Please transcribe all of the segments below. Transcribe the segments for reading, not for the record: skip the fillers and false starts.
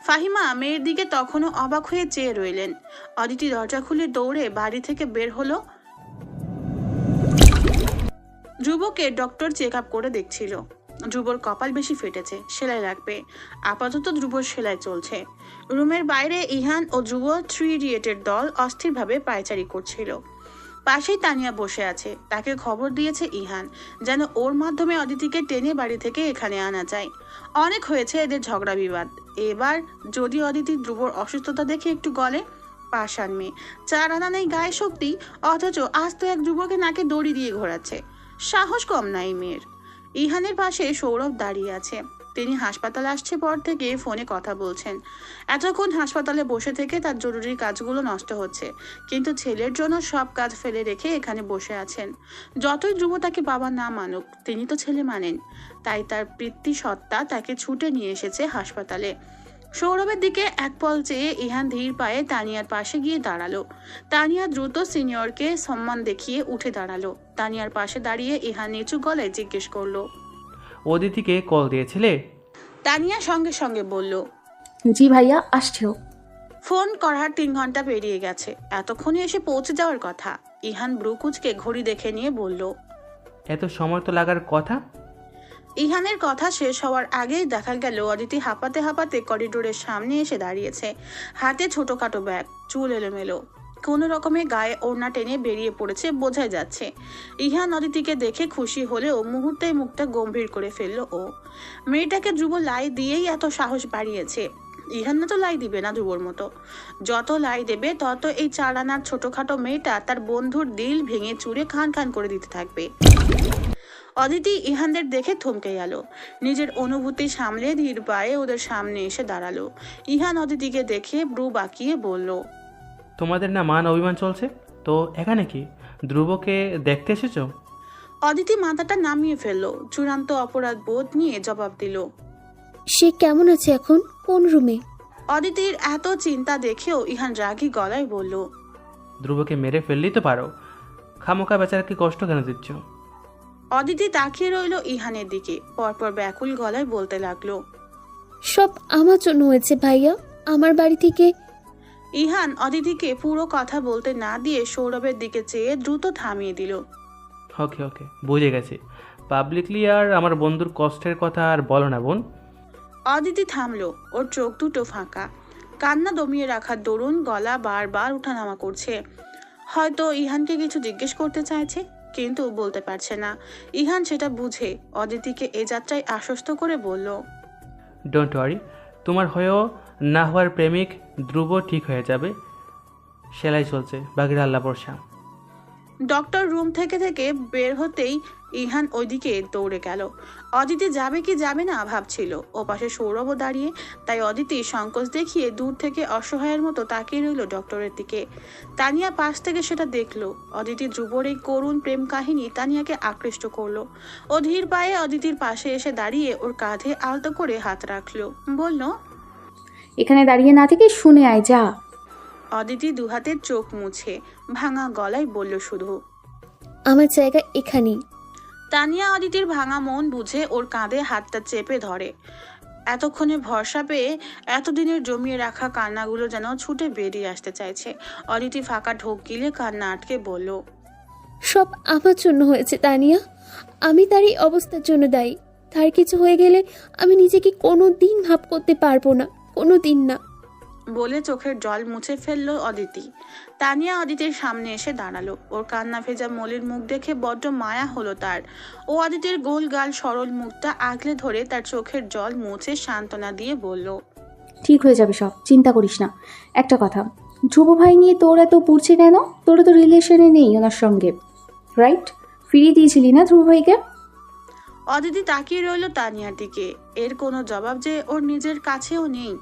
ফাহিমা মেয়ের দিকে তখনও অবাক হয়ে চেয়ে রইলেন। অদিতি দরজা খুলে দৌড়ে বাড়ি থেকে বের হলো। ধ্রুবকে ডক্টর চেক আপ করে দেখছিল। ধ্রুবর কপাল বেশি ফেটেছে, সেলাই লাগবে। আপাতত ধ্রুবর সেলাই চলছে। রুমের বাইরে ইহান ও ধ্রুব 3 ইডিয়েটের দল অস্থিরভাবে পায়চারি করছিল। পাশেই তানিয়া বসে আছে। তাকে খবর দিয়েছে ইহান যেন ওর মাধ্যমে অদিতিকে টেনে বাড়ি থেকে এখানে আনা যায়। অনেক হয়েছে এদের ঝগড়া বিবাদ। এবার যদি অদিতি ধ্রুবর অসুস্থতা দেখে একটু গলে, পাষাণ মেয়ে, 4 আনা নেই গায়ে শক্তি, অথচ আজ তো এক যুবকে নাকে দড়ি দিয়ে ঘোরাচ্ছে। সাহস কম নাই মেয়ের। ইহানের পাশে সৌরভ দাঁড়িয়ে আছে। তিনি হাসপাতালে আসছে পর থেকে ফোনে কথা বলছেন। এতক্ষণ হাসপাতালে বসে থেকে তার জরুরি কাজগুলো নষ্ট হচ্ছে, কিন্তু ছেলের জন্য সব কাজ ফেলে রেখে এখানে বসে আছেন। যতই ধ্রুব তাকে বাবা না মানুক, তিনি তো ছেলে মানেন। তাই তার পিতৃ সত্তা তাকে ছুটে নিয়ে এসেছে হাসপাতালে। সৌরভের দিকে এক পল চেয়ে ইহান ধীর পায়ে তানিয়ার পাশে গিয়ে দাঁড়ালো। তানিয়া দ্রুত সিনিয়রকে সম্মান দেখিয়ে উঠে দাঁড়ালো। তানিয়ার পাশে দাঁড়িয়ে ইহান নিচু গলায় জিজ্ঞেস করলো, অদিতিকে কল দিয়েছিলে? তানিয়া সঙ্গে সঙ্গে বলল, জি ভাইয়া, আসছে ও। ফোন করার 3 ঘন্টা পেরিয়ে গেছে, এতক্ষণে এসে পৌঁছে যাওয়ার কথা। ইহান ব্রুকুচকে ঘড়ি দেখে নিয়ে বলল। এত সময় তো লাগার কথা। ইহানের কথা শেষ হওয়ার আগেই দেখা গেল অদিতি হাঁপাতে হাঁপাতে করিডোরের সামনে এসে দাঁড়িয়েছে। হাতে ছোটখাটো ব্যাগ, চুল এলোমেলো, কোনো রকমে গায়ে ওড়না টেনে বেরিয়ে পড়েছে বোঝাই যাচ্ছে। ইহান অদিতিকে দেখে খুশি হলেও মুহূর্তেই মুখটা গম্ভীর করে ফেললো ও। মেয়েটাকে ধ্রুব লাই দিয়েই এত সাহস বাড়িয়েছে। ইহান না তো লাই দিবে না ধ্রুবর মতো। যত লাই দেবে তত এই 4 আনার ছোটখাটো মেয়েটা তার বন্ধুর দিল ভেঙে চুরে খান খান করে দিতে থাকবে। অদিতি ইহানদের দেখে থমকে গেল। নিজের অনুভূতি সামলে ধীর পায়ে ওদের সামনে এসে দাঁড়ালো। ইহান অদিতিকে দেখে ব্রু বাঁকিয়ে বলল, তোমাদের না মান অভিমান চলছে তো এখানে কি? ধ্রুবকে দেখতে এসেছো? অদিতি মাথাটা নামিয়ে ফেললো। চূড়ান্ত অপরাধ বোধ নিয়ে জবাব দিল, সে কেমন আছে এখন? কোন রুমে? অদিতির এত চিন্তা দেখেও ইহান রাগী গলায় বলল, ধ্রুবকে মেরে ফেললেই তো পারো, খামোকা বেচারাকে কষ্ট কেন দিচ্ছ? অদিতি তাকিয়ে রইল ইহানের দিকে, পরপর ব্যাকুল গলায় বলতে লাগলো, সব আমার জন্য হয়েছে ভাইয়া। আমার বাড়ি থেকে ইহান অদিতিকে পুরো কথা বলতে না দিয়ে সৌরভের দিকে চেয়ে দ্রুত থামিয়ে দিল। ওকে ওকে, বুঝে গেছি। পাবলিকলি আর আমার বন্ধুর কষ্টের কথা আর বলো না বোন। অদিতি থামলো। ওর চোখ দুটো ফাঁকা, কান্না দমিয়ে রাখার দরুন গলা বারবার উঠানামা করছে। হয়তো ইহানকে কিছু জিজ্ঞেস করতে চাইছে, কিন্তু বলতে পারছে না। ইহান সেটা বুঝে অদিতিকে এ যাত্রায় আশ্বস্ত করে বলল, ডোন্ট ওয়ারি, তোমার হয়েও না হওয়ার প্রেমিক ধ্রুব ঠিক হয়ে যাবে। সেলাই চলছে, বাকিরা আল্লাহ ভরসা। ডক্টর রুম থেকে বের হতেই ইহান ওইদিকে দৌড়ে গেল। অদিতি যাবে কি যাবে না ভাবছিল। ও পাশে সৌরভও দাঁড়িয়ে। তাই অদিতি সংকোচ দেখিয়ে দূর থেকে অসহায়ের মতো তাকিয়ে রইল ডক্টরের দিকে। তানিয়া পাশ থেকে সেটা দেখলো। অদিতি ধ্রুবর এই করুণ প্রেম কাহিনী তানিয়াকে আকৃষ্ট করলো। ও ধীর পায়ে অদিতির পাশে এসে দাঁড়িয়ে ওর কাঁধে আলতো করে হাত রাখলো, বলল, এখানে দাঁড়িয়ে না থেকে শুনে আয় যা। অদিতি দুহাতের চোখ মুছে ভাঙা গলায় বলল শুধু, আমার জায়গা এখানেই। তানিয়া অদিতির ভাঙা মন বুঝে ওর কাঁধে হাতটা চেপে ধরে। এতক্ষণে ভরসা পেয়ে এতদিনের জমিয়ে রাখা কান্নাগুলো যেন ছুটে বেরিয়ে আসতে চাইছে। অদিতি ফাঁকা ঢোক গিলে কান্না আটকে বলল, সব আমার জন্য হয়েছে তানিয়া। আমি তার এই অবস্থার জন্য দায়ী। তার কিছু হয়ে গেলে আমি নিজেকে কোনো দিন ভাব করতে পারবো না, কোনো দিন না। বলে চোখের জল মুছে ফেললো অদিতি। তানিয়া অদিতির সামনে এসে দাঁড়ালো। ওর কান্না ভেজা মলির মুখ দেখে বড্ড মায়া হলো তার। ও অদিতির গোল গাল সরল মুখটা আগলে ধরে তার চোখের জল মুছে সান্ত্বনা দিয়ে বলল, ঠিক হয়ে যাবে সব, চিন্তা করিস না। একটা কথা, ধ্রুব ভাই নিয়ে তোর এত পুড়ছে কেন? তোরা তো রিলেশনে নেই ওনার সঙ্গে, রাইট? ফিরিয়ে দিয়েছিলি না ধ্রুব ভাইকে? অদিতি তাকিয়ে রইল তানিয়ার দিকে। এর কোনো জবাব যে ওর নিজের কাছেও নেই।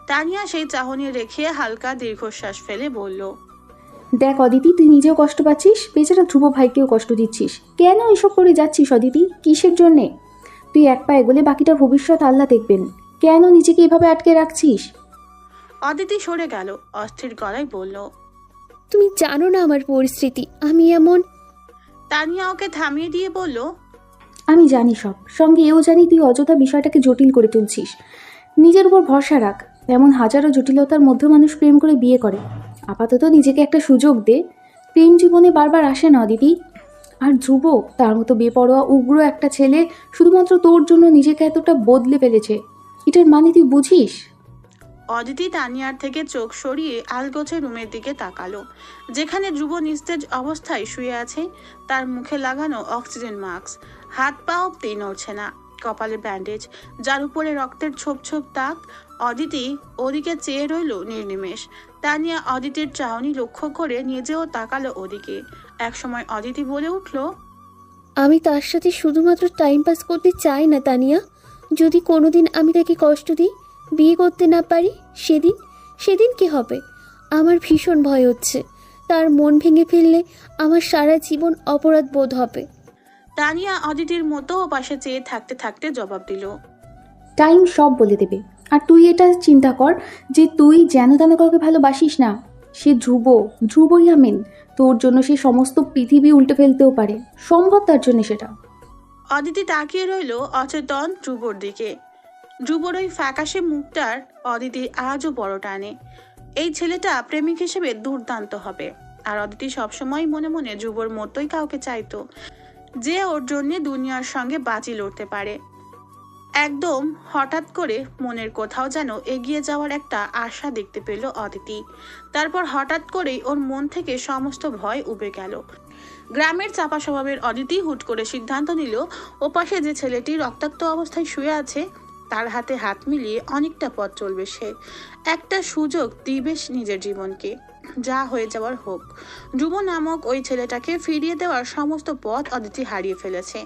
তানিয়া সেই চাহনি রেখে হালকা দীর্ঘশ্বাস ফেলে বলল, দেখ অদিতি, তুই নিজেও কষ্ট পাচ্ছিস, বেচারা ধ্রুব ভাইকেও কষ্ট দিচ্ছিস। কেন এসব করে যাচ্ছিস অদিতি? কিসের জন্যে? তুই এক পা এগোলে বাকিটা ভবিষ্যৎ আল্লাহ দেখবেন। কেন নিজেকে এভাবে আটকে রাখছিস? অদিতি সরে গেল, অস্থির গলায় বলল, তুমি জানো না আমার পরিস্থিতি, আমি এমন। তানিয়া ওকে থামিয়ে দিয়ে বলল, আমি জানি সব, সঙ্গে এও জানি তুই অযথা বিষয়টাকে জটিল করে তুলছিস। নিজের উপর ভরসা রাখ, এমন হাজারো জটিলতার মধ্যে মানুষ প্রেম করে বিয়ে করে। আপাতত নিজেকে একটা সুযোগ দে। প্রেম জীবনে বারবার আসে না অদিতি। আর ধ্রুব, তার মতো বেপরোয়া উগ্র একটা ছেলে শুধুমাত্র তোর জন্য নিজেকে এতটা বদলে ফেলেছে, এটার মানে তুই বুঝিস? অদিতি তানিয়ার থেকে চোখ সরিয়ে আলগোছে রুমের দিকে তাকালো, যেখানে ধ্রুব নিস্তেজ অবস্থায় শুয়ে আছে। তার মুখে লাগানো অক্সিজেন মাস্ক, হাত পা অব্দি নড়ছে না, কপালে ব্যান্ডেজ, যার উপরে রক্তের ছোপ ছোপ দাগ। অদিতি ওদিকে চেয়ে রইল নির্নিমেষ। তানিয়া অদিতির চাহনি লক্ষ্য করে নিজেও তাকালো ওদিকে। একসময় অদিতি বলে উঠল, আমি তার সাথে শুধুমাত্র টাইম পাস করতে চাই না তানিয়া। যদি কোনোদিন আমি তাকে কষ্ট দিই, বিয়ে করতে না পারি, সেদিন কি হবে? আমার ভীষণ ভয় হচ্ছে। তার মন ভেঙে ফেললে আমার সারা জীবন অপরাধ বোধ হবে। তানিয়া অদিতির মতো পাশে চেয়ে থাকতে থাকতে জবাব দিল, টাইম সব বলে দেবে। আর তুই এটা চিন্তা কর যে তুই যেন তেন কাউকে ভালোবাসিস না। সে ধ্রুবই আমিন। তোর জন্য সে সমস্ত পৃথিবী উল্টে ফেলতেও পারে, সম্ভব তার জন্য সেটা। অদিতি তাকিয়ে রইল অচেতন ধ্রুবর দিকে। ধ্রুবর ওই ফ্যাকাশে মুখটার অদিতি আজও বড় টানে। এই ছেলেটা প্রেমিক হিসেবে দুর্দান্ত হবে। আর অদিতি সবসময় মনে মনে ধ্রুবর মতোই কাউকে চাইতো, যে ওর জন্য দুনিয়ার সঙ্গে বাজি লড়তে পারে। একদম হঠাৎ করে মনের কোথাও যেন এগিয়ে যাওয়ার একটা আশা দেখতে পেল অদিতি। তারপর হঠাৎ করেই ওর মন থেকে সমস্ত ভয় উবে গেল। গ্রামের চাপা স্বভাবের অদিতি হুট করে সিদ্ধান্ত নিল, ওপাশে যে ছেলেটি রক্তাক্ত অবস্থায় শুয়ে আছে তার হাতে হাত মিলিয়ে অনেকটা পথ চলবে সে। একটা সুযোগ দিবে নিজের জীবনকে, যা হয়ে যাওয়ার হোক। ধ্রুব নামক ওই ছেলেটাকে ফিরিয়ে দেওয়ার সমস্ত পথ অদিতি হারিয়ে ফেলেছে,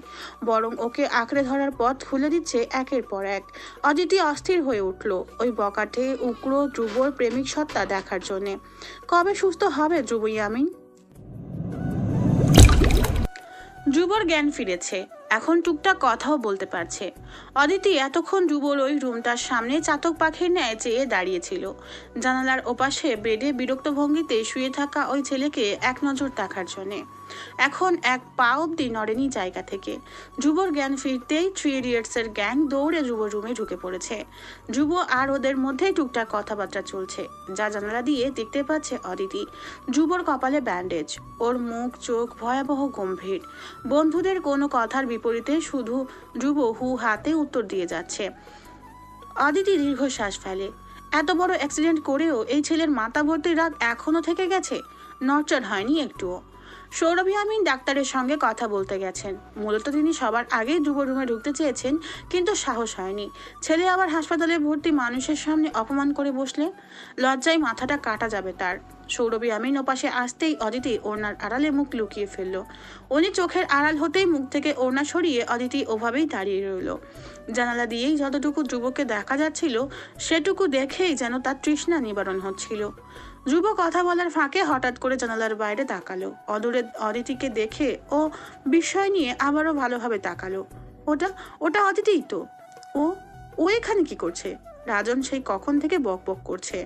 বরং ওকে আঁকড়ে ধরার পথ খুলে দিচ্ছে একের পর এক। অদিতি অস্থির হয়ে উঠল ওই বকাটে উগ্র ধ্রুবর প্রেমিক সত্তা দেখার জন্যে। কবে সুস্থ হবে ধ্রুব ইয়ামিন? ধ্রুবর জ্ঞান ফিরেছে, এখন টুকটাক কথাও বলতে পারছে। অদিতি এতক্ষণ ধ্রুবর ওই রুমটার সামনে চাতক পাখির ন্যায় চেয়ে দাঁড়িয়েছিল, জানালার ওপাশে বেডে বিরক্ত ভঙ্গিতে শুয়ে থাকা ওই ছেলেকে এক নজর দেখার জন্যে। এখন এক পা অব্দি নড়েনি জায়গা থেকে। ধ্রুবর জ্ঞান ফিরতেই 3 ইডিয়টসের গ্যাং দৌড়ে ধ্রুবর রুমে ঢুকে পড়েছে। ধ্রুব আর ওদের মধ্যেই টুকটাক কথাবার্তা চলছে, যা জানালা দিয়ে দেখতে পাচ্ছে অদিতি। ধ্রুবর কপালে ব্যান্ডেজ, ওর মুখ চোখ ভয়াবহ গম্ভীর। বন্ধুদের কোনো কথার বিপরীতে শুধু ধ্রুব হু হাতে উত্তর দিয়ে যাচ্ছে। অদিতি দীর্ঘশ্বাস ফেলে। এত বড় অ্যাক্সিডেন্ট করেও এই ছেলের মাথা ভর্তি রাগ এখনো থেকে গেছে, নড়চড় হয়নি একটুও। সৌরভ ইয়ামিন ডাক্তারের সঙ্গে কথা বলতে গেছেন। মূলত তিনি সবার আগেই ধ্রুব রুমে ঢুকতে চেয়েছেন, কিন্তু সাহস হয়নি। ছেলে আবার হাসপাতালে ভর্তি মানুষের সামনে অপমান করে বসলে লজ্জায় মাথাটা কাটা যাবে তার। সৌরভ ইয়ামিন ওপাশে আসতেই অদিতি ওড়নার আড়ালে মুখ লুকিয়ে ফেলল। উনি চোখের আড়াল হতেই মুখ থেকে ওড়না সরিয়ে অদিতি ওভাবেই দাঁড়িয়ে রইল। জানালা দিয়েই যতটুকু ধ্রুবকে দেখা যাচ্ছিল সেটুকু দেখেই যেন তার তৃষ্ণা নিবারণ হচ্ছিল। ধ্রুব কথা বলার ফাঁকে হঠাৎ করে জানালার বাইরে তাকালো। অদূরে অদিতিকে দেখে ও বিস্ময় নিয়ে আবারও ভালোভাবে তাকালো। ওটা ওটা অদিতিই তো। ও ও এখানে কি করছে? রাজন সেই কখন থেকে বক বক করছে।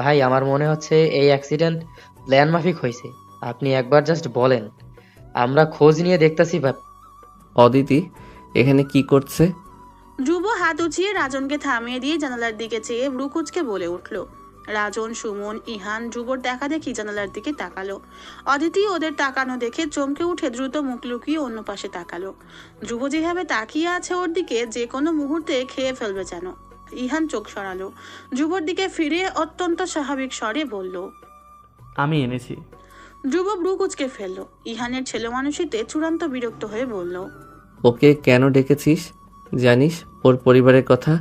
ভাই, আমার মনে হচ্ছে এই অ্যাক্সিডেন্ট প্ল্যান মাফিক হয়েছে। আপনি একবার জাস্ট বলেন, আমরা খোঁজ নিয়ে দেখতাছি। অদিতি এখানে কি করছে? ধ্রুব হাত উঁচিয়ে রাজনকে থামিয়ে দিয়ে জানালার দিকে চেয়ে ভ্রুকুচকে বলে উঠল। রাজন, সুমন, ইহান ধ্রুবর দেখা দেখি জানালার দিকে তাকালো। অদিতি ওদের তাকানো দেখে চমকে উঠে দ্রুত মুখ লুকিয়ে অন্য পাশে তাকালো। ধ্রুব যেভাবে তাকিয়ে আছে ওর দিকে, যে কোনো মুহূর্তে খেয়ে ফেলবে যেন। ইহান চোখ সরালো, ধ্রুবর দিকে ফিরে অত্যন্ত স্বাভাবিক স্বরে বলল, আমি এনেছি। ধ্রুব ভ্রু কুচকে ফেললো। ইহানের ছেলে মানুষিতে চূড়ান্ত বিরক্ত হয়ে বলল, ওকে কেন ডেকেছিস? জানিস ওর পরিবারের কথা,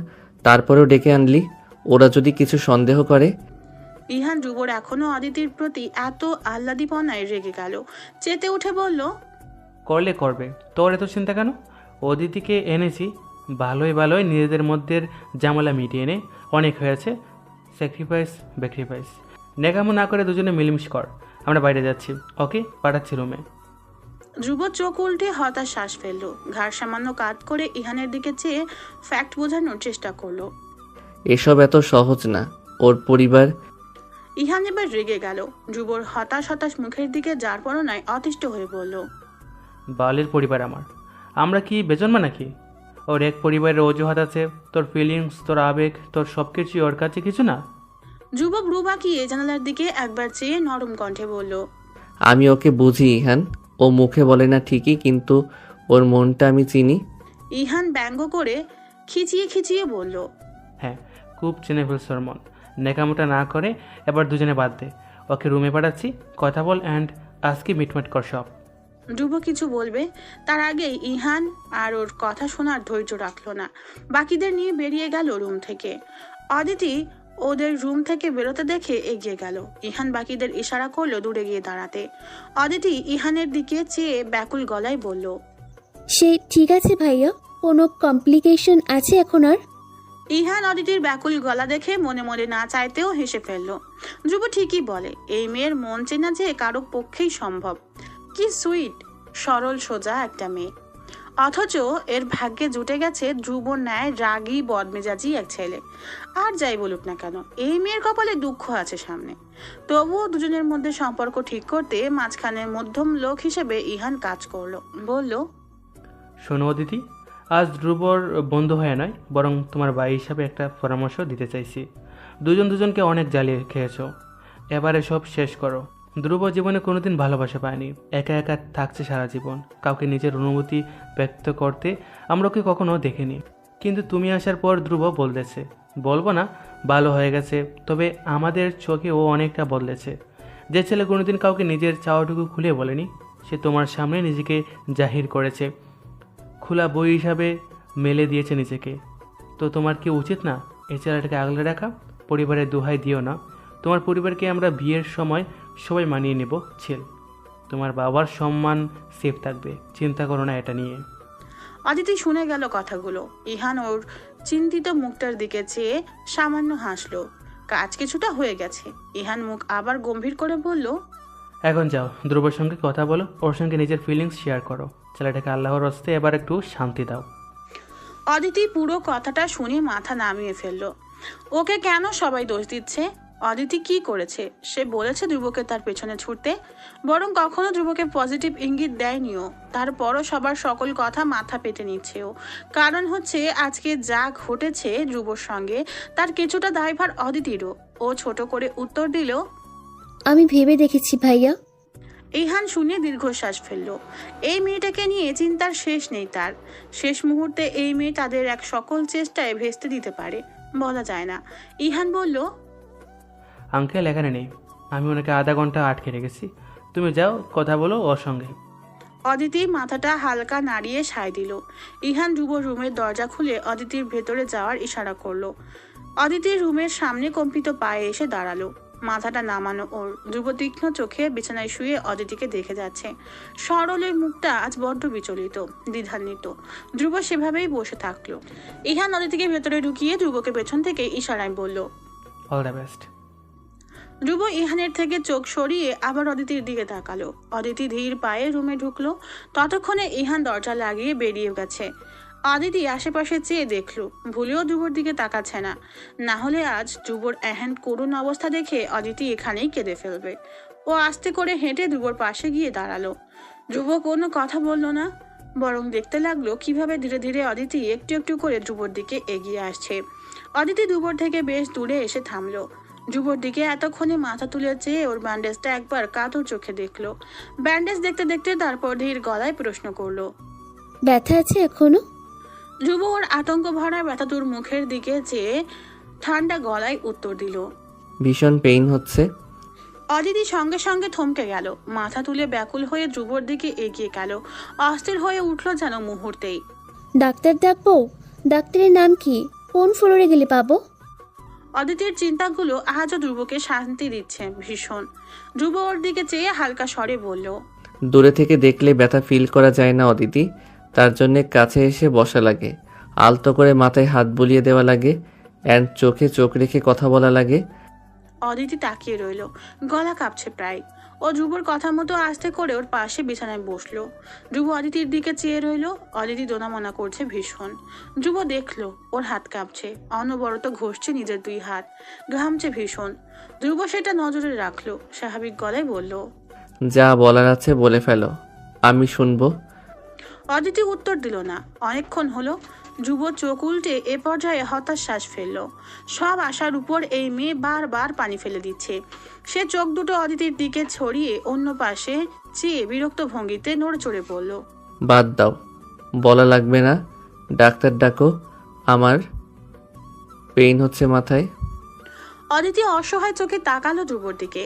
তারপরেও ডেকে আনলি। ওরা যদি কিছু সন্দেহ করে? ইহান ধ্রুবর এখনো অদিতির প্রতি এত আহ্লাদীপনায় রেগে গেল। চেতে উঠে বলল, করলে করবে, তোর এত চিন্তা কেন? অদিতিকে এনেছি ভালোই নিজেদের মধ্যে ঝামেলা মিটিয়ে নে, অনেক হয়েছে। স্যাক্রিফাইস নেকামো না করে দুজনে মিলেমিশ কর। আমরা বাইরে যাচ্ছি, ওকে পাঠাচ্ছি রুমে। ধ্রুব চোখ উল্টে হতাশ শ্বাস ফেলল। ঘাড় সামান্য কাত করে ইহানের দিকে চেয়ে ফ্যাক্ট বোঝানোর চেষ্টা করলো। এসব এত সহজ না। ওর পরিবার। ইহান এবার রেগে গেল। ধ্রুবর হতাশ মুখের দিকে যার পরনায় অতিষ্ঠ হয়ে বলল, বালের পরিবার আমার, আমরা কি বেজন্মা নাকি? ওর এক পরিবারের অজুহাত আছে, তোর ফিলিংস, তোর আবেগ, তোর সব কিছুই ওর কাছে কিছু না। ধ্রুব ভ্রু বাঁকিয়ে জানালার দিকে একবার চেয়ে নরম কণ্ঠে বলল, আমি ওকে বুঝি ইহান, ও মুখে বলে না ঠিকই, কিন্তু ওর মনটা আমি চিনি। ইহান ব্যঙ্গ করে খিচিয়ে খিচিয়ে বলল, হ্যাঁ, খুব চিনে ফেলছ ওর মন। নেকামোটা না করে এবার দুজনে বাদ দে। ওকে রুমে পাঠাচ্ছি, কথা বল অ্যান্ড আজকে মিটমাট কর সব। ধ্রুব কিছু বলবে তার আগেই ইহান আর ওর কথা শোনার ধৈর্য রাখলো না। বাকিদের নিয়ে বেরিয়ে গেল রুম থেকে। অদিতি ওদের রুম থেকে বেরোতে দেখে এগিয়ে গেল। ইহান বাকিদের ইশারা করলো দূরে গিয়ে দাঁড়াতে। অদিতি ইহানের দিকে চেয়ে ব্যাকুল গলায় বলল, সে ঠিক আছে ভাইয়া, কোনো কমপ্লিকেশন আছে এখন আর? ইহান অদিতির ব্যাকুল গলা দেখে মনে মনে না চাইতেও হেসে ফেলল। ধ্রুব ঠিকই বলে, এই মেয়ের মন চেনা যে কারো পক্ষেই সম্ভব। কি সুইট, সরল সোজা একটা মেয়ে, অথচ এর ভাগ্যে জুটে গেছে ধ্রুবর ন্যায় রাগী বদমেজাজি এক ছেলে। আর যাই বলুক না কেন, এই মেয়ের কপালে দুঃখ আছে সামনে। তবুও দুজনের মধ্যে সম্পর্ক ঠিক করতে মাঝখানে মধ্যম লোক হিসেবে ইহান কাজ করলো। বলল, শোনো অদিতি, আজ ধ্রুবর বন্ধু হয়ে নয়, বরং তোমার ভাই হিসাবে একটা পরামর্শ দিতে চাইছি। দুজনকে অনেক জ্বালিয়ে খেয়েছো, এবারে সব শেষ করো। ধ্রুব জীবনে কোনোদিন ভালোবাসা পায়নি, একা একা থাকছে সারা জীবন। কাউকে নিজের অনুভূতি ব্যক্ত করতে আমরা ওকে কখনো দেখিনি, কিন্তু তুমি আসার পর ধ্রুব বলতেছে, বলবো না ভালো হয়ে গেছে, তবে আমাদের চোখে ও অনেকটা বদলেছে। যে ছেলে কোনোদিন কাউকে নিজের চাওয়াটুকু খুলে বলেনি, সে তোমার সামনে নিজেকে জাহির করেছে, খোলা বই হিসাবে মেলে দিয়েছে নিজেকে। তো তোমার কি উচিত না এই ছেলেটাকে আগলে রাখা? পরিবারের দোহাই দিও না। তোমার পরিবারকে আমরা বিয়ের সময় সবাই মানিয়ে নেব, ছিল। তোমার বাবার সম্মান সেফ থাকবে, চিন্তা করো না এটা নিয়ে। অদিতি শুনে গেল কথাগুলো। ইহান ওর চিন্তিত মুখটার দিকে চেয়ে সামান্য হাসলো। কাজ কিছুটা হয়ে গেছে। ইহান মুখ আবার গম্ভীর করে বলল, এখন যাও, ধ্রুবর সঙ্গে কথা বলো, ওর সঙ্গে নিজের ফিলিংস শেয়ার করো। ছেলেটাকে আল্লাহর হস্তে এবার একটু শান্তি দাও। অদিতি পুরো কথাটা শুনে মাথা নামিয়ে ফেলল। ওকে কেন সবাই দোষ দিচ্ছে? অদিতি কি করেছে? সে বলেছে ধ্রুবকে তার পেছনে ছুটতে, বরং কখনো ধ্রুবকে পজিটিভ ইঙ্গিত দেয়নিও। তারপরও সবার সকল কথা মাথা পেতে নিচ্ছেও। কারণ হচ্ছে আজকে যা ঘটেছে ধ্রুবর সঙ্গে, তার কিছুটা দায়ভার অদিতিরও। ও ছোট করে উত্তর দিল, আমি ভেবে দেখেছি ভাইয়া। ইহান শুনে দীর্ঘশ্বাস ফেলল। এই মেয়েটাকে নিয়ে চিন্তার শেষ নেই তার। শেষ মুহূর্তে এই মেয়ে তাদের এক সকল চেষ্টায় ভেস্তে দিতে পারে, বলা যায় না। ইহান বলল, আঙ্কেল এখানে নেই, আমি ওনাকে আধা ঘন্টা আটকে রেখেছি। তুমি যাও, কথা বলো ওর সঙ্গে। অদিতি মাথাটা হালকা নাড়িয়ে সায় দিল। ইহান ধ্রুবর রুমের দরজা খুলে অদিতির ভেতরে যাওয়ার ইশারা করলো। অদিতির রুমের সামনে কম্পিত পায়ে এসে দাঁড়ালো, মাথাটা নামানো ওর। ধ্রুব তীক্ষ্ণ চোখে বিছানায় শুয়ে অদিতিকে দেখে যাচ্ছে। সরলের মুখটা আজ বড্ড বিচলিত, দ্বিধান্বিত। ধ্রুব সেভাবেই বসে থাকলো। ইহান অদিতিকে ভেতরে ঢুকিয়ে ধ্রুবকে পেছন থেকে ইশারায় বলল, অল দ্য বেস্ট। ধ্রুব ইহানের থেকে চোখ সরিয়ে আবার অদিতির দিকে তাকালো। অদিতি ধীর পায়ে রুমে ঢুকলো। ততক্ষণে ইহান দরজা লাগিয়ে বেরিয়ে গেছে। অদিতি আশেপাশে চেয়ে দেখলো, ভুলেও ধ্রুবর দিকে তাকাচ্ছে না। না হলে আজ ধ্রুবর এহেন করুণ অবস্থা দেখে অদিতি এখানেই কেঁদে ফেলবে। ও আস্তে করে হেঁটে ধ্রুবর পাশে গিয়ে দাঁড়ালো। ধ্রুব কোনো কথা বলল না, বরং দেখতে লাগলো কিভাবে ধীরে ধীরে অদিতি একটু একটু করে ধ্রুবর দিকে এগিয়ে আসছে। অদিতি ধ্রুবর থেকে বেশ দূরে এসে থামলো। ধ্রুবর দিকে এতক্ষণে মাথা তুলে চেয়ে ওর ব্যান্ডেজটা একবার কাতর চোখে দেখলো। ব্যান্ডেজ দেখতে দেখতে তারপর ধীর গলায় প্রশ্ন করলো, ব্যথা আছে এখনো? ধ্রুব ওর আতঙ্ক ভরা ব্যথাতুর মুখের দিকে চেয়ে ঠান্ডা গলায় উত্তর দিল। ভীষণ পেইন হচ্ছে। অদিতি সঙ্গে সঙ্গে থমকে গেল, মাথা তুলে ব্যাকুল হয়ে ধ্রুবর দিকে এগিয়ে গেল। অস্থির হয়ে উঠলো যেন মুহূর্তেই। ডাক্তার ডাকবো? ডাক্তারের নাম কি? কোন ফ্লোরে গেলে পাবো? অদিতির চিন্তাগুলো আজও ধ্রুবকে শান্তি দিচ্ছে ভীষণ। ধ্রুব ওর দিকে চেয়ে হালকা স্বরে বলল, দূরে থেকে দেখলে ব্যথা ফিল করা যায় না অদিতি, তার জন্যে কাছে এসে বসা লাগে, আলতো করে মাথায় হাত বুলিয়ে দেওয়া লাগে, অ্যান্ড চোখে চোখ রেখে কথা বলা লাগে। অদিতি তাকিয়ে রইল, গলা কাঁপছে প্রায়। ও ধ্রুবর কথা মতো আস্তে করে ওর পাশে বিছানায় বসলো। ধ্রুব অদিতির দিকে চেয়ে রইল। অদিতি দোনামনা করছে ভীষণ। ধ্রুব দেখলো ওর হাত কাঁপছে, অনবরত ঘষছে নিজের দুই হাত, ঘামছে ভীষণ। ধ্রুব সেটা নজরে রাখলো, স্বাভাবিক গলায় বলল, যা বলার আছে বলে ফেলো, আমি শুনবো। অদিতি উত্তর দিল না। অনেকক্ষণ হলো। ধ্রুব চোখ উল্টে এ পর্যায়ে হতাশ শ্বাস ফেলল। সব আশার উপর এই মেয়ে বারবার পানি ফেলে দিচ্ছে। সে চোখ দুটো অদিতির দিকে ছড়িয়ে অন্য পাশে চেয়ে বিরক্ত ভঙ্গিতে নড়ে চড়ে পড়ল। বাদ দাও, বলা লাগবে না। ডাক্তার ডাকো, আমার পেইন হচ্ছে মাথায়। অদিতি অসহায় চোখে তাকালো ধ্রুবর দিকে।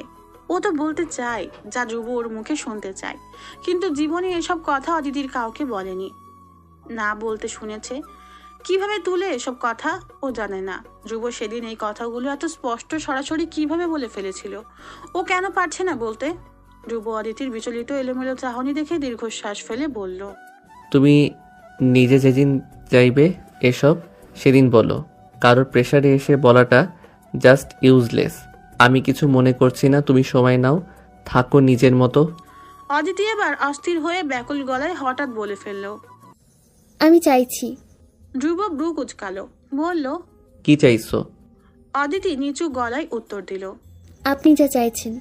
ও তো বলতে চায় যা ধ্রুব ওর মুখে শুনতে চায়, কিন্তু জীবনে এসব কথা অদিতির কাউকে বলেনি, না বলতে শুনেছে। কিভাবে তুলে এসব কথা ও জানে না। ধ্রুব সেদিন এই কথাগুলো এত স্পষ্ট সরাসরি কিভাবে বলে ফেলেছিল, ও কেন পারছে না বলতে? ধ্রুব অদিতির বিচলিত এলোমেলো চাহনি দেখে দীর্ঘশ্বাস ফেলে বলল, তুমি নিজে যেদিন চাইবে এসব সেদিন বলো। কারোর প্রেশারে এসে বলাটা জাস্ট ইউজলেস। আমি কিছু মনে করছি না, তুমি সময় নাও, থাকো নিজের মতো। অদিতি এবার অস্থির হয়ে ব্যাকুল গলায় হঠাৎ বলে ফেলল। আমি চাইছি। ধ্রুব ব্রু কুচকালো, বলল, কি চাইছো? অদিতি নিচু গলায় উত্তর দিল। আপনি যা চাইছেন।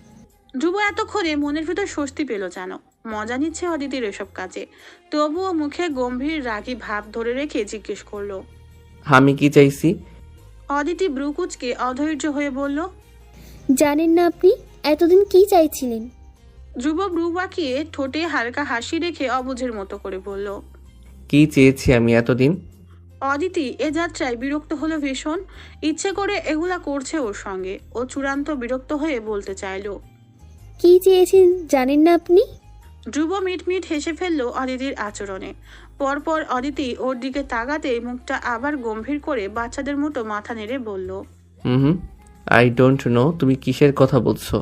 ধ্রুব এতক্ষণে মনের ভিতর স্বস্তি পেল যেন। মজা নিচ্ছে অদিতির এসব কাজে। তবুও মুখে গম্ভীর রাগী ভাব ধরে রেখে জিজ্ঞেস করলো, আমি কি চাইছি? অদিতি ব্রুকুচকে অধৈর্য হয়ে বলল। জানেন না আপনি এতদিন কি চাইছিলেন? ধ্রুব ব্রু বাঁকিয়ে ঠোঁটে হালকা হাসি রেখে অবুঝের মতো করে বলল। কি চেয়েছি আমি এতদিন? অদিতি এ যাত্রায় বিরক্ত হলো ভীষণ। ইচ্ছে করে এগুলা করছে ওর সঙ্গে। ও চূড়ান্ত বিরক্ত হয়ে বলতে চাইলো, কি চেয়েছেন জানেন না আপনি? ধ্রুব মিটমিট হেসে ফেললো অদিতির আচরণে। পরপর অদিতি ওর দিকে তাকাতে মুখটা আবার গম্ভীর করে বাচ্চাদের মতো মাথা নেড়ে বলল, হুম, আই ডোন্ট নো তুমি কিসের কথা বলছো।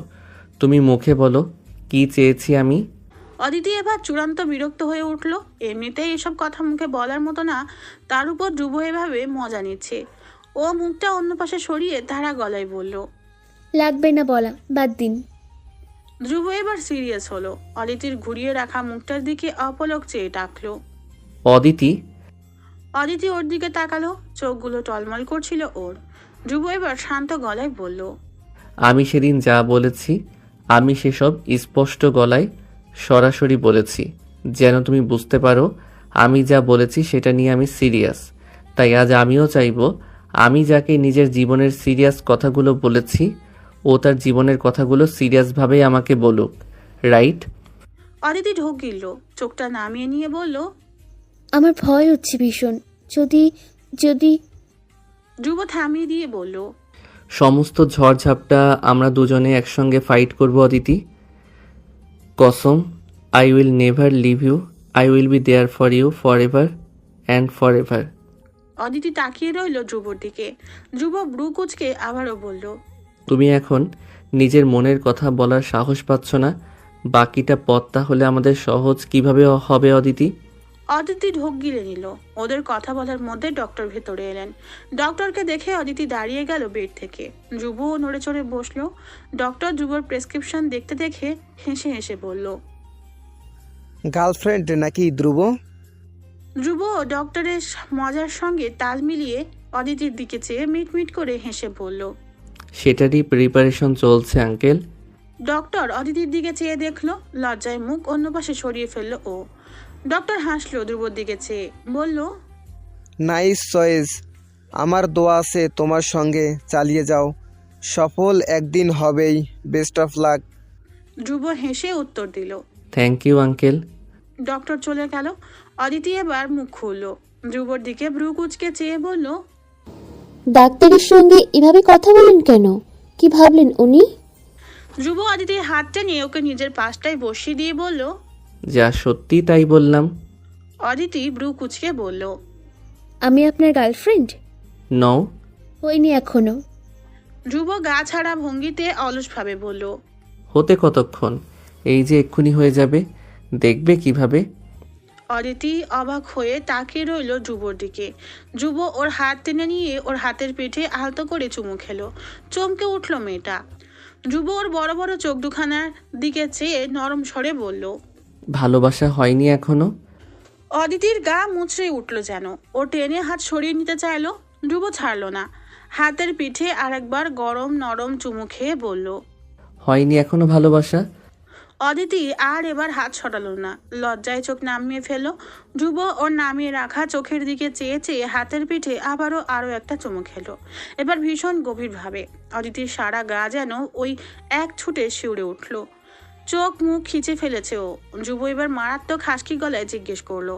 তুমি মুখে বলো কি চেয়েছি আমি। অদিতি এবার চূড়ান্ত বিরক্ত হয়ে উঠল। এমনিতেই এসব কথা মুখে বলার মতো না, তার উপর ধ্রুব এভাবে মজা নিচ্ছে। ও মুখটা অন্য পাশে সরিয়ে তারা গলায় বলল, লাগবে না বলা, বাদ দিন। ধ্রুব এবার সিরিয়াস হলো। অদিতির ঘুরিয়ে রাখা মুখটার দিকে অপলক চেয়ে ডাকলো, অদিতি। অদিতি ওর দিকে তাকালো, চোখগুলো টলমল করছিল ওর। ধ্রুব এবার শান্ত গলায় বলল, আমি সেদিন যা বলেছি আমি সেসব স্পষ্ট গলায় সরাসরি বলেছি, যেন তুমি বুঝতে পারো আমি যা বলেছি সেটা নিয়ে আমি সিরিয়াস। তাই আজ আমিও চাইবো আমি যাকে নিজের জীবনের সিরিয়াস কথাগুলো বলেছি ও তার জীবনের কথাগুলো সিরিয়াসভাবেই আমাকে বলুক, রাইট? অদিতি ঢোক গিলল, চোখটা নামিয়ে নিয়ে বলল, আমার ভয় হচ্ছে ভীষণ। যদি যদি ধ্রুব থামিয়ে দিয়ে বলল, সমস্ত ঝড়ঝাপটা আমরা দুজনে একসঙ্গে ফাইট করব অদিতি। কসম, I will never leave you, I will be there for you forever and forever. Aditi তাকিয়ে রইল ধ্রুবর দিকে। ধ্রুব ব্রু কুচকে আবারও বলল, তুমি এখন নিজের মনের কথা বলার সাহস পাচ্ছ না, বাকিটা পথ তাহলে আমাদের সহজ কিভাবে হবে অদিতি? অদিতি ঢোক গিলে নিল। ওদের কথা বলার মধ্যে ডক্টর ভেতরে এলেন। ডক্টরকে দেখে অদিতি দাঁড়িয়ে গেল বেড থেকে। ধ্রুবও নড়ে চড়ে বসলো। ডক্টর ধ্রুবর প্রেসক্রিপশন দেখতে দেখে হেসে হেসে বলল, গার্লফ্রেন্ড নাকি ধ্রুব? ধ্রুব ডক্টরের মজার সঙ্গে তাল মিলিয়ে অদিতির দিকে চেয়ে মিটমিট করে হেসে বলল। সেটারই প্রিপারেশন চলছে আঙ্কেল। ডক্টর অদিতির দিকে চেয়ে দেখলো, লজ্জায় মুখ অন্য পাশে সরিয়ে ফেললো ও। ডক্টর হাসলো ধ্রুবর দিকে চেয়ে, বলল, নাইস চয়েস, আমার দোয়া আছে তোমার সঙ্গে, চালিয়ে যাও, সফল একদিন হবেই, বেস্ট অফ লাক। ধ্রুব হেসে উত্তর দিল। Thank you uncle. ডক্টর চলে গেল। অদিতি এবার মুখ খুলল, ধ্রুবর দিকে ভ্রু কুচকে চেয়ে বলল, ডাক্তারের সঙ্গে এভাবে কথা বলেন কেন? কি ভাবলেন উনি? ধ্রুব অদিতির হাতটা নিয়ে ওকে নিজের পাশটায় বসিয়ে দিয়ে বলল। যা সত্যি তাই বললাম। অদিতি ভ্রু কুচকে বলল, আমি আপনার গার্লফ্রেন্ড? নও। হইনি এখনো। ধ্রুব গা ছাড়া ভঙ্গিতে অলসভাবে বলল, হতে কতক্ষণ? এই যে এক্ষুনি হয়ে যাবে, দেখবে কিভাবে। অদিতি অবাক হয়ে তাকিয়ে রইল ধ্রুবর দিকে। ধ্রুব ওর হাত টেনে নিয়ে ওর হাতের পিঠে আলতো করে চুমু খেলো। চমকে উঠল মেয়েটা। ধ্রুব ওর বড় বড় চোখ দুখানার দিকে চেয়ে নরম স্বরে বলল, ভালোবাসা হয়নি এখনো? অদিতির গা মুচড়ে উঠল যেন। ও টেনে হাত সরিয়ে নিতে চাইলো, ধ্রুব ছাড়লো না। হাতের পিঠে আরেকবার গরম নরম চুমু খেয়ে বলল, হয়নি এখনো ভালোবাসা? অদিতি আর এবার হাত সরালো না, লজ্জায় চোখ নামিয়ে ফেলল। ধ্রুব ওর নামিয়ে রাখা চোখের দিকে চেয়ে চেয়ে হাতের পিঠে আরও একটা চুমু খেলো, এবার ভীষণ গভীরভাবে। অদিতির সারা গা যেন ওই এক ছুটে শিউরে উঠল, চোখ মুখ খিচে ফেলেছে ও। ধ্রুব এবার মারাত্মক হাসকি গলায় জিজ্ঞেস করলো,